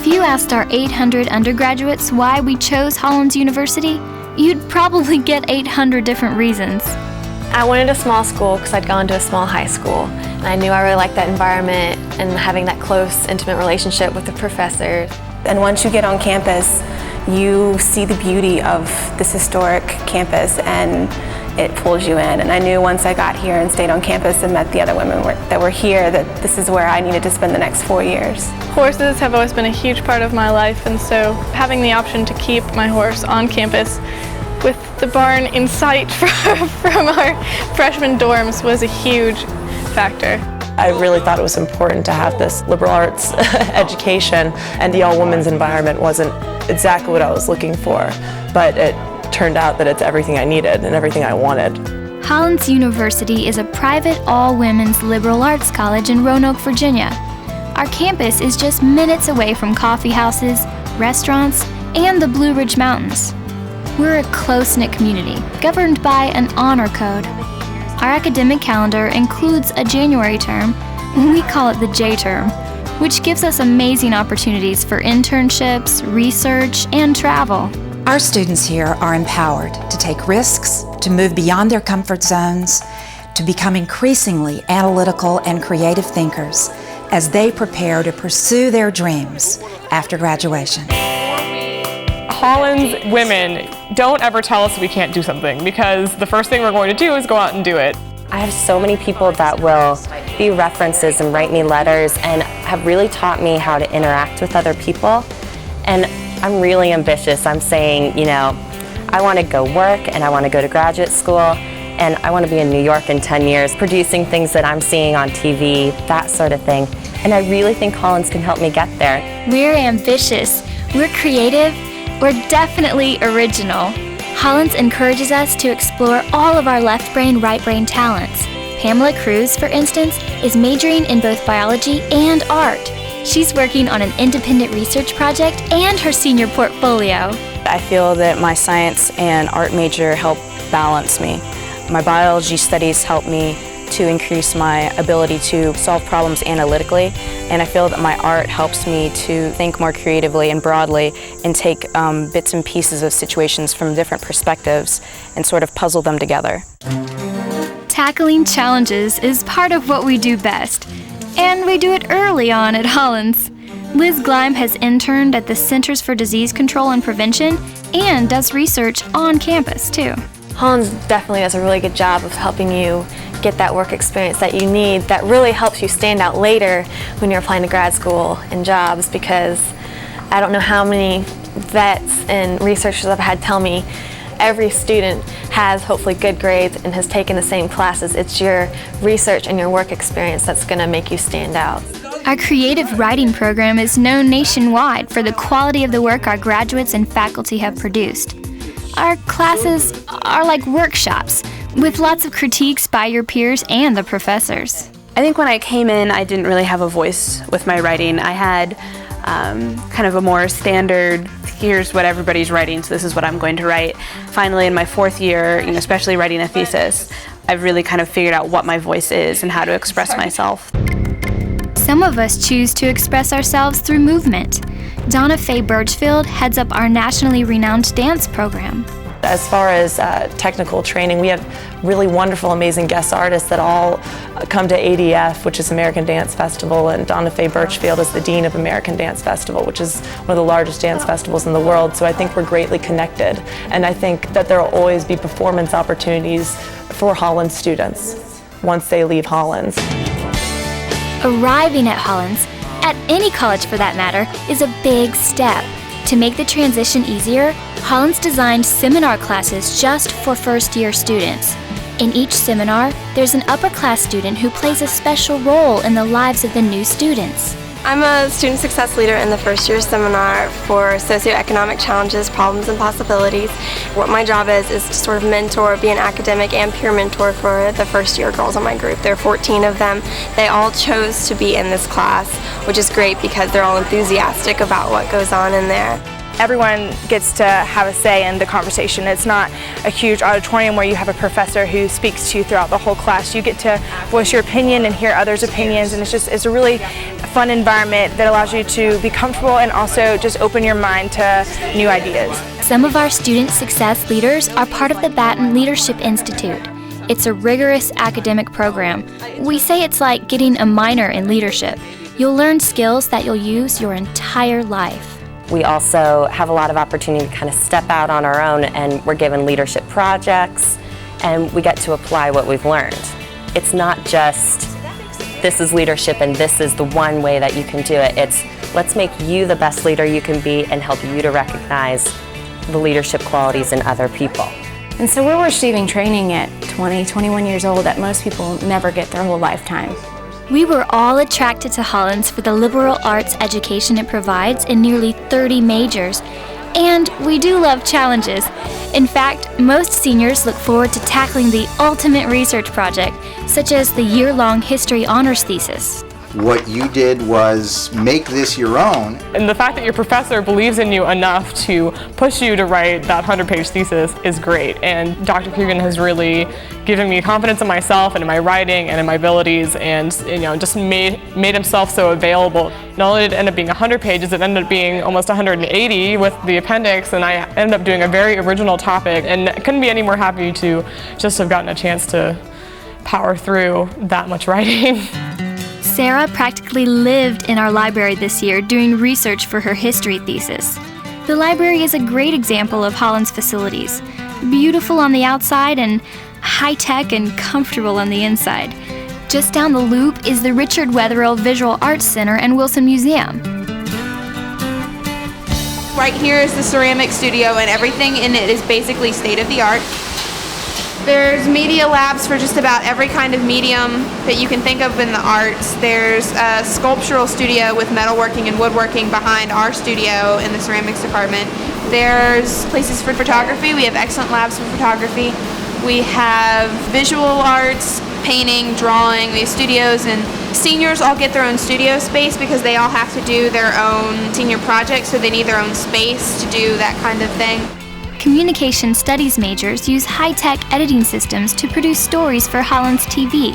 If you asked our 800 undergraduates why we chose Hollins University, you'd probably get 800 different reasons. I wanted a small school because I'd gone to a small high school, and I knew I really liked that environment and having that close, intimate relationship with the professors. And once you get on campus, you see the beauty of this historic campus and it pulls you in. And I knew once I got here and stayed on campus and met the other women that were here that this is where I needed to spend the next 4 years. Horses have always been a huge part of my life, and so having the option to keep my horse on campus with the barn in sight from our freshman dorms was a huge factor. I really thought it was important to have this liberal arts education, and the all-women's environment wasn't exactly what I was looking for, but it turned out that it's everything I needed and everything I wanted. Hollins University is a private all-women's liberal arts college in Roanoke, Virginia. Our campus is just minutes away from coffee houses, restaurants, and the Blue Ridge Mountains. We're a close-knit community, governed by an honor code. Our academic calendar includes a January term, we call it the J term, which gives us amazing opportunities for internships, research, and travel. Our students here are empowered to take risks, to move beyond their comfort zones, to become increasingly analytical and creative thinkers as they prepare to pursue their dreams after graduation. Hollins women don't ever tell us we can't do something, because the first thing we're going to do is go out and do it. I have so many people that will be references and write me letters and have really taught me how to interact with other people. And I'm really ambitious. I'm saying, you know, I want to go work and I want to go to graduate school and I want to be in New York in 10 years, producing things that I'm seeing on TV, that sort of thing. And I really think Hollins can help me get there. We're ambitious, we're creative, we're definitely original. Hollins encourages us to explore all of our left brain, right brain talents. Pamela Cruz, for instance, is majoring in both biology and art. She's working on an independent research project and her senior portfolio. I feel that my science and art major help balance me. My biology studies help me to increase my ability to solve problems analytically, and I feel that my art helps me to think more creatively and broadly and take bits and pieces of situations from different perspectives and sort of puzzle them together. Tackling challenges is part of what we do best, and we do it early on at Hollins. Liz Gleim has interned at the Centers for Disease Control and Prevention and does research on campus too. Hollins definitely does a really good job of helping you get that work experience that you need that really helps you stand out later when you're applying to grad school and jobs, because I don't know how many vets and researchers I've had tell me every student has hopefully good grades and has taken the same classes. It's your research and your work experience that's going to make you stand out. Our creative writing program is known nationwide for the quality of the work our graduates and faculty have produced. Our classes are like workshops, with lots of critiques by your peers and the professors. I think when I came in, I didn't really have a voice with my writing. I had kind of a more standard, here's what everybody's writing, so this is what I'm going to write. Finally, in my fourth year, especially writing a thesis, I've really kind of figured out what my voice is and how to express myself. Some of us choose to express ourselves through movement. Donna Faye Birchfield heads up our nationally renowned dance program. As far as technical training, we have really wonderful, amazing guest artists that all come to ADF, which is American Dance Festival, and Donna Faye Birchfield is the Dean of American Dance Festival, which is one of the largest dance festivals in the world, so I think we're greatly connected. And I think that there will always be performance opportunities for Hollins students once they leave Hollins. Arriving at Hollins, at any college for that matter, is a big step. To make the transition easier, Hollins designed seminar classes just for first-year students. In each seminar, there's an upper-class student who plays a special role in the lives of the new students. I'm a student success leader in the first-year seminar for socioeconomic challenges, problems, and possibilities. What my job is to sort of mentor, be an academic and peer mentor for the first-year girls in my group. There are 14 of them. They all chose to be in this class, which is great because they're all enthusiastic about what goes on in there. everyone gets to have a say in the conversation. It's not a huge auditorium where you have a professor who speaks to you throughout the whole class. You get to voice your opinion and hear others' opinions, and it's a really fun environment that allows you to be comfortable and also just open your mind to new ideas. Some of our student success leaders are part of the Baton Leadership Institute. It's a rigorous academic program. We say it's like getting a minor in leadership. You'll learn skills that you'll use your entire life. We also have a lot of opportunity to kind of step out on our own, and we're given leadership projects, and we get to apply what we've learned. It's not just this is leadership and this is the one way that you can do it. It's let's make you the best leader you can be and help you to recognize the leadership qualities in other people. And so we're receiving training at 20, 21 years old that most people never get their whole lifetime. We were all attracted to Hollins for the liberal arts education it provides in nearly 30 majors. And we do love challenges. In fact, most seniors look forward to tackling the ultimate research project, such as the year-long history honors thesis. What you did was make this your own. And the fact that your professor believes in you enough to push you to write that 100-page thesis is great. And Dr. Coogan has really given me confidence in myself and in my writing and in my abilities, and just made himself so available. Not only did it end up being 100 pages, it ended up being almost 180 with the appendix, and I ended up doing a very original topic, and couldn't be any more happy to just have gotten a chance to power through that much writing. Sarah practically lived in our library this year doing research for her history thesis. The library is a great example of Hollins' facilities. Beautiful on the outside and high-tech and comfortable on the inside. Just down the loop is the Richard Wetherill Visual Arts Center and Wilson Museum. Right here is the ceramic studio, and everything in it is basically state-of-the-art. There's media labs for just about every kind of medium that you can think of in the arts. There's a sculptural studio with metalworking and woodworking behind our studio in the ceramics department. There's places for photography. We have excellent labs for photography. We have visual arts, painting, drawing. We have studios, and seniors all get their own studio space because they all have to do their own senior projects, so they need their own space to do that kind of thing. Communication studies majors use high-tech editing systems to produce stories for Hollins TV.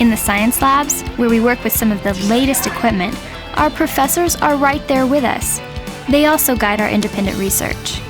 In the science labs, where we work with some of the latest equipment, our professors are right there with us. They also guide our independent research.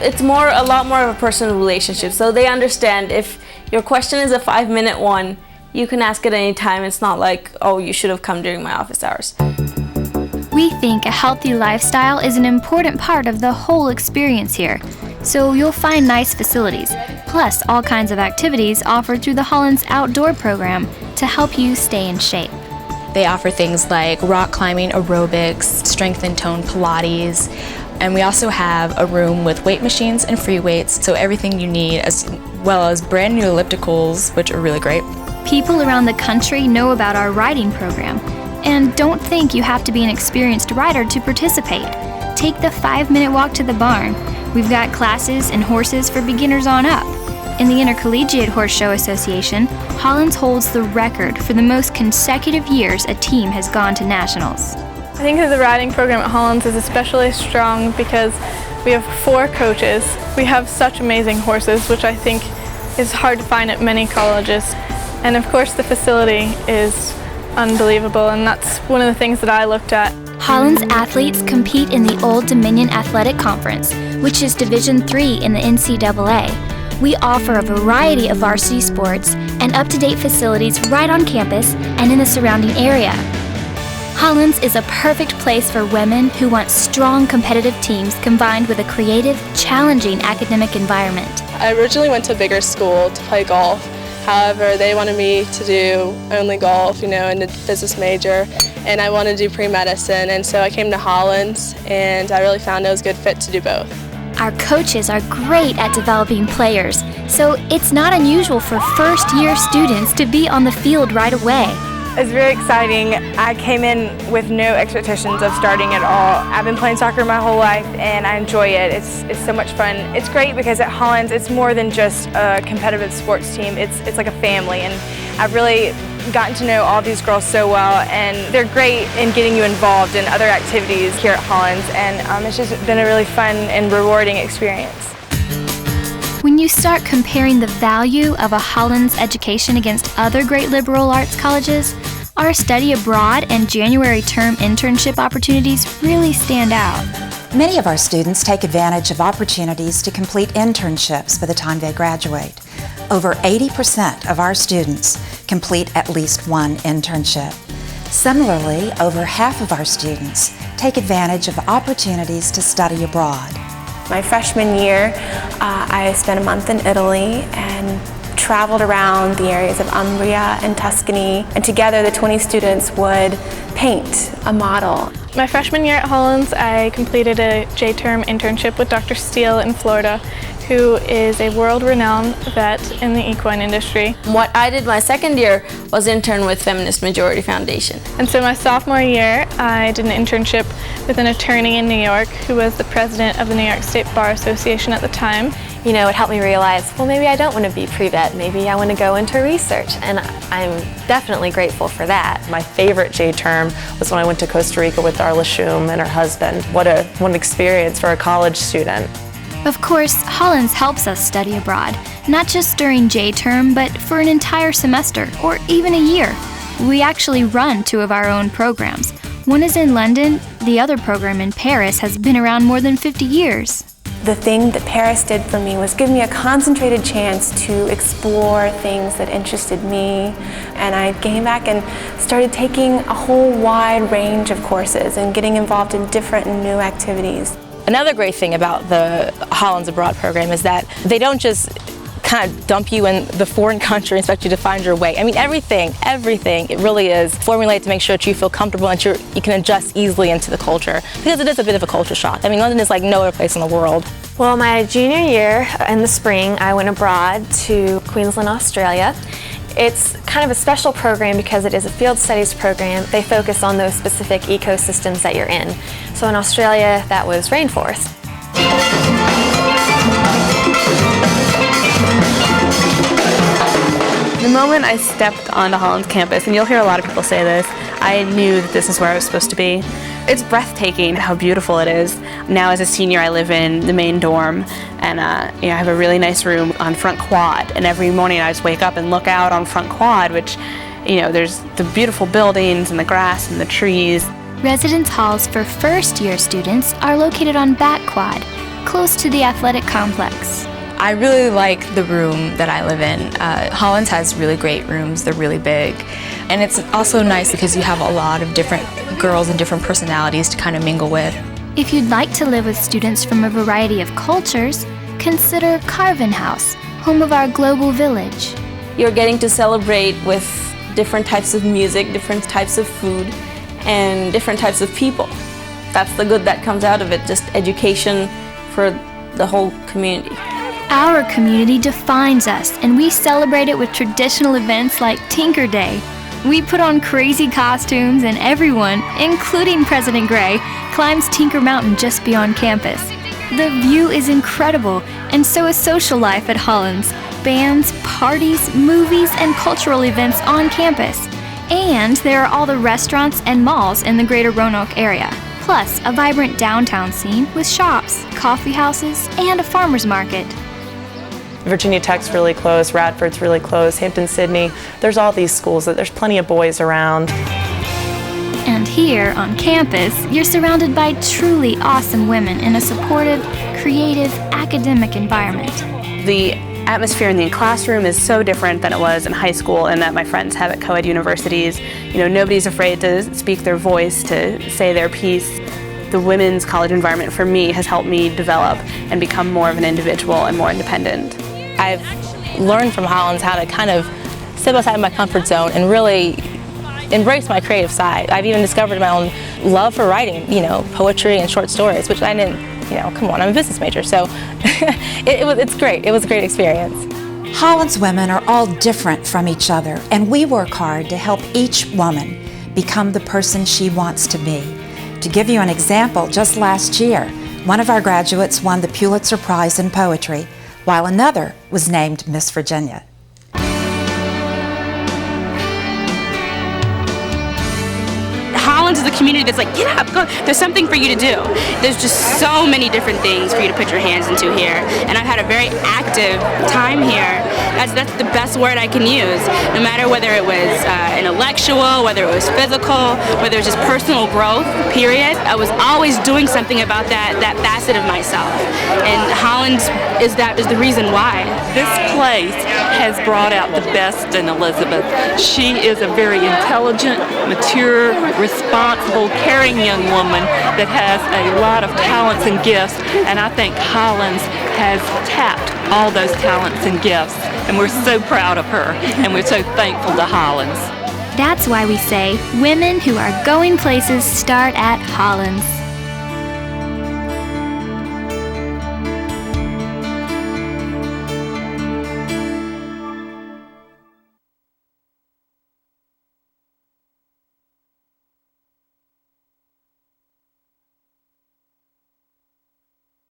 It's a lot more of a personal relationship, so they understand if your question is a 5-minute one, you can ask at any time. It's not like, oh, you should have come during my office hours. We think a healthy lifestyle is an important part of the whole experience here. So you'll find nice facilities, plus all kinds of activities offered through the Hollins Outdoor program to help you stay in shape. They offer things like rock climbing, aerobics, strength and tone Pilates, and we also have a room with weight machines and free weights, so everything you need, as well as brand new ellipticals, which are really great. People around the country know about our writing program, and don't think you have to be an experienced writer to participate. Take the 5-minute walk to the barn. We've got classes and horses for beginners on up. In the Intercollegiate Horse Show Association, Hollins holds the record for the most consecutive years a team has gone to nationals. I think that the riding program at Hollins is especially strong because we have 4 coaches. We have such amazing horses, which I think is hard to find at many colleges. And of course the facility is unbelievable, and that's one of the things that I looked at. Hollins athletes compete in the Old Dominion Athletic Conference, which is Division III in the NCAA. We offer a variety of varsity sports and up-to-date facilities right on campus and in the surrounding area. Hollins is a perfect place for women who want strong competitive teams combined with a creative, challenging academic environment. I originally went to a bigger school to play golf. However, they wanted me to do only golf, in a business major, and I wanted to do pre-medicine, and so I came to Hollins, and I really found it was a good fit to do both. Our coaches are great at developing players, so it's not unusual for first-year students to be on the field right away. It's very exciting. I came in with no expectations of starting at all. I've been playing soccer my whole life and I enjoy it. It's so much fun. It's great because at Hollins it's more than just a competitive sports team. It's like a family, and I've really gotten to know all these girls so well, and they're great in getting you involved in other activities here at Hollins, and it's just been a really fun and rewarding experience. When you start comparing the value of a Hollins education against other great liberal arts colleges, our study abroad and January term internship opportunities really stand out. Many of our students take advantage of opportunities to complete internships by the time they graduate. Over 80% of our students complete at least one internship. Similarly, over half of our students take advantage of opportunities to study abroad. My freshman year, I spent a month in Italy and traveled around the areas of Umbria and Tuscany, and together the 20 students would paint a model. My freshman year at Hollins, I completed a J-term internship with Dr. Steele in Florida, who is a world-renowned vet in the equine industry. What I did my second year was intern with Feminist Majority Foundation. And so my sophomore year, I did an internship with an attorney in New York who was the president of the New York State Bar Association at the time. You know, it helped me realize, well, maybe I don't want to be pre-vet, maybe I want to go into research, and I'm definitely grateful for that. My favorite J-term was when I went to Costa Rica with Darla Shum and her husband. What an experience for a college student. Of course, Hollins helps us study abroad, not just during J-term, but for an entire semester or even a year. We actually run two of our own programs. One is in London, the other program in Paris has been around more than 50 years. The thing that Paris did for me was give me a concentrated chance to explore things that interested me, and I came back and started taking a whole wide range of courses and getting involved in different and new activities. Another great thing about the Hollins Abroad program is that they don't just kind of dump you in the foreign country and expect you to find your way. I mean, everything, it really is formulated to make sure that you feel comfortable and you can adjust easily into the culture, because it is a bit of a culture shock. I mean, London is like no other place in the world. Well, my junior year in the spring, I went abroad to Queensland, Australia. It's kind of a special program because it is a field studies program. They focus on those specific ecosystems that you're in. So in Australia, that was rainforest. The moment I stepped onto Hollins campus, and you'll hear a lot of people say this, I knew that this is where I was supposed to be. It's breathtaking how beautiful it is. Now as a senior, I live in the main dorm, and I have a really nice room on front quad, and every morning I just wake up and look out on front quad, which, there's the beautiful buildings and the grass and the trees. Residence halls for first-year students are located on back quad, close to the athletic complex. I really like the room that I live in. Hollins has really great rooms. They're really big. And it's also nice because you have a lot of different girls and different personalities to kind of mingle with. If you'd like to live with students from a variety of cultures, consider Carvin House, home of our global village. You're getting to celebrate with different types of music, different types of food, and different types of people. That's the good that comes out of it, just education for the whole community. Our community defines us, and we celebrate it with traditional events like Tinker Day. We put on crazy costumes, and everyone, including President Gray, climbs Tinker Mountain just beyond campus. The view is incredible, and so is social life at Hollins. Bands, parties, movies, and cultural events on campus. And there are all the restaurants and malls in the greater Roanoke area. Plus, a vibrant downtown scene with shops, coffee houses, and a farmer's market. Virginia Tech's really close, Radford's really close, Hampton-Sydney. There's all these schools, there's plenty of boys around. And here on campus, you're surrounded by truly awesome women in a supportive, creative, academic environment. The atmosphere in the classroom is so different than it was in high school and that my friends have at co-ed universities. Nobody's afraid to speak their voice, to say their piece. The women's college environment for me has helped me develop and become more of an individual and more independent. I've learned from Hollins how to kind of step outside my comfort zone and really embrace my creative side. I've even discovered my own love for writing, poetry and short stories, which I didn't, come on, I'm a business major, so it's great. It was a great experience. Hollins women are all different from each other, and we work hard to help each woman become the person she wants to be. To give you an example, just last year, one of our graduates won the Pulitzer Prize in Poetry, while another was named Miss Virginia. is a community that's like, get up, go. There's something for you to do. There's just so many different things for you to put your hands into here. And I've had a very active time here. That's the best word I can use. No matter whether it was intellectual, whether it was physical, whether it was just personal growth, period. I was always doing something about that facet of myself. And Hollands is the reason why. This place has brought out the best in Elizabeth. She is a very intelligent, mature, responsible, caring young woman that has a lot of talents and gifts, and I think Hollands has tapped all those talents and gifts, and we're so proud of her, and we're so thankful to Hollands. That's why we say women who are going places start at Hollins.